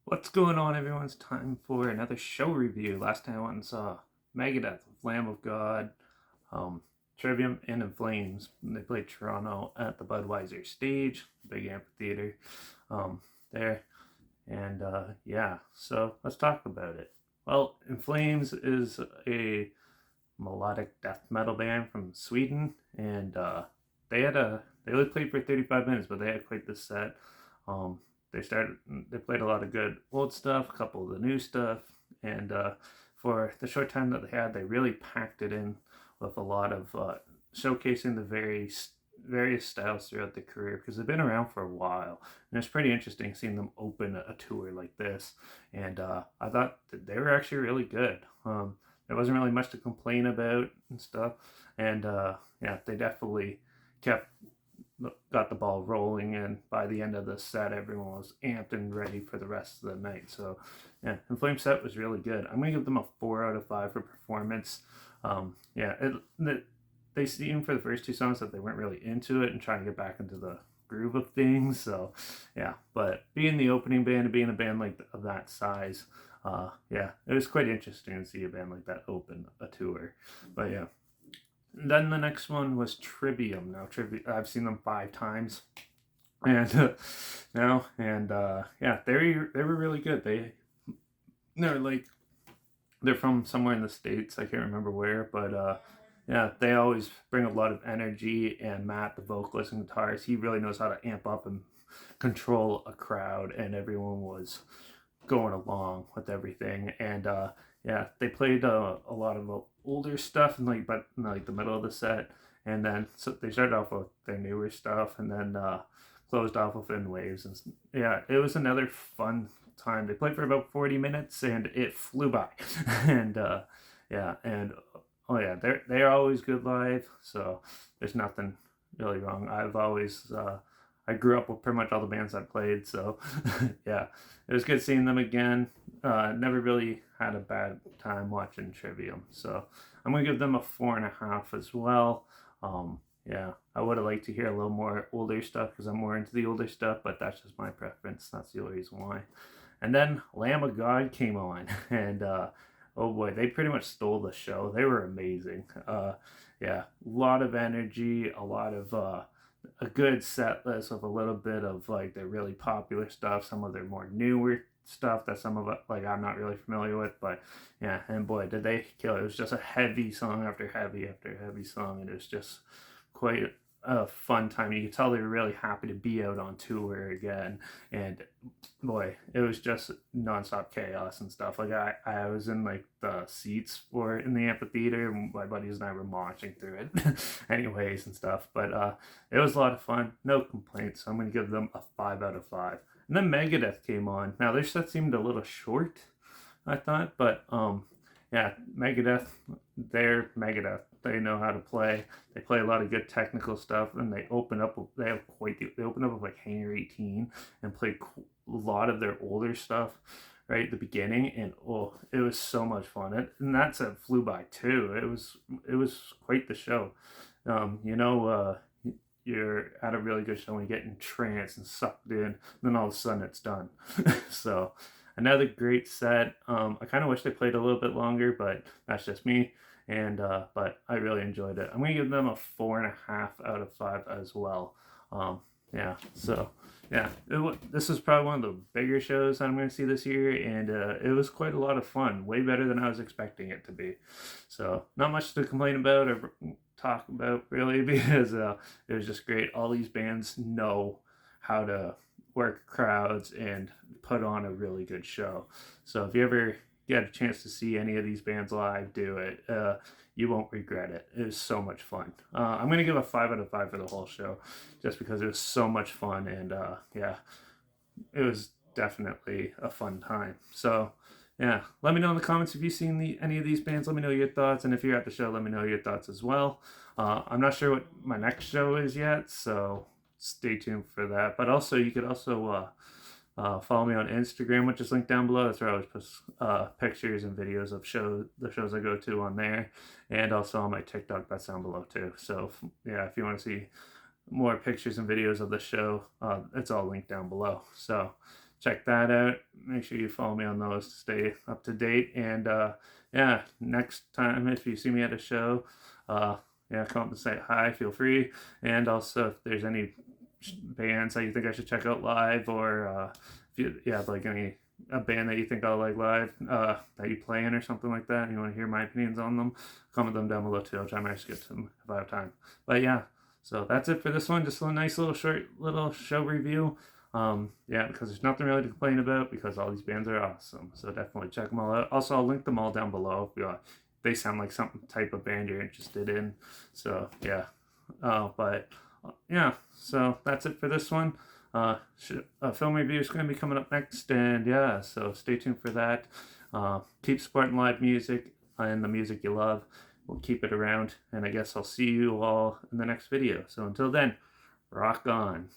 What's going on, everyone? It's time for another show review. Last time I went and saw Megadeth, Lamb of God, um, Trivium, and In Flames. They played Toronto at the Budweiser stage, big amphitheater there. And yeah, so let's talk about it. Well, In Flames is a melodic death metal band from Sweden, and they only played for 35 minutes, but they had quite the set. Um, they started they played a lot of good old stuff, a couple of the new stuff, and for the short time that they had, they really packed it in with a lot of showcasing the various styles throughout their career because they've been around for a while, and it's pretty interesting seeing them open a tour like this. And I thought that they were actually really good. There wasn't really much to complain about and stuff, and yeah, they definitely kept got the ball rolling, and by the end of the set everyone was amped and ready for the rest of the night. So yeah, and Flame set was really good. I'm gonna give them a 4 out of 5 for performance. Yeah, they seemed for the first two songs that they weren't really into it and trying to get back into the groove of things. So yeah, but being the opening band and being a band like of that size, yeah, it was quite interesting to see a band like that open a tour. But yeah, then the next one was Trivium. Now, I've seen them 5 times, and now and yeah, they were really good. They're like they're from somewhere in the states. I can't remember where, but yeah, they always bring a lot of energy. And Matt, the vocalist and guitarist, he really knows how to amp up and control a crowd, and everyone was going along with everything. And yeah, they played a lot of older stuff and but in like the middle of the set, and then so they started off with their newer stuff, and then closed off with In Waves. And yeah, it was another fun time. They played for about 40 minutes, and it flew by. And yeah, and oh yeah, they're always good live, so there's nothing really wrong. I grew up with pretty much all the bands I played, so yeah, it was good seeing them again. Never really had a bad time watching Trivium, so I'm gonna give them a 4.5 as well. Yeah, I would have liked to hear a little more older stuff because I'm more into the older stuff, but that's just my preference. That's the only reason why. And then Lamb of God came on, and oh boy, they pretty much stole the show. They were amazing. Yeah, a lot of energy, a good set list of a little bit of like their really popular stuff, some of their more newer stuff that some of it like I'm not really familiar with, but yeah, and boy, did they kill it. It was just a heavy song after heavy after heavy song, and it was just quite a fun time. You could tell they were really happy to be out on tour again, and boy, it was just nonstop chaos and stuff. Like I was in like the seats for in the amphitheater, and my buddies and I were marching through it, anyways and stuff. But it was a lot of fun. No complaints. So I'm gonna give them a 5 out of 5. And then Megadeth came on. Now their set seemed a little short, I thought, but yeah, Megadeth, they're Megadeth. They know how to play. They play a lot of good technical stuff, and they open up. They open up with like Hangar 18 and play a lot of their older stuff right at the beginning, and oh, it was so much fun. And that set flew by too. It was quite the show. You know, you're at a really good show when you get entranced and sucked in, and then all of a sudden it's done. So another great set. I kind of wish they played a little bit longer, but that's just me. And but I really enjoyed it. I'm gonna give them a 4.5 out of 5 as well. Yeah, so yeah, this is probably one of the bigger shows that I'm going to see this year, and it was quite a lot of fun, way better than I was expecting it to be. So not much to complain about or talk about really, because it was just great. All these bands know how to work crowds and put on a really good show. So if you ever get a chance to see any of these bands live do it, you won't regret it. It was so much fun. I'm going to give a 5 out of 5 for the whole show just because it was so much fun, and yeah, it was definitely a fun time. So yeah, let me know in the comments if you've seen any of these bands. Let me know your thoughts, and if you're at the show, let me know your thoughts as well. I'm not sure what my next show is yet, so stay tuned for that. But also, you could also follow me on Instagram, which is linked down below. That's where I always post pictures and videos of the shows I go to on there, and also on my TikTok. That's down below too. So yeah, if you want to see more pictures and videos of the show, it's all linked down below. So check that out. Make sure you follow me on those to stay up to date. And yeah, next time if you see me at a show, yeah, come up and say hi, feel free. And also if there's any bands that you think I should check out live, or if you have like a band that you think I'll like live, that you play in or something like that, and you want to hear my opinions on them, comment them down below too. I'll try my best to get to them if I have time. But yeah, so that's it for this one. Just a nice little short little show review. Yeah, because there's nothing really to complain about because all these bands are awesome. So definitely check them all out. Also, I'll link them all down below if they sound like some type of band you're interested in. So yeah, but yeah, so that's it for this one. A film review is going to be coming up next, and yeah, so stay tuned for that. Keep supporting live music and the music you love. We'll keep it around, and I guess I'll see you all in the next video. So until then, rock on.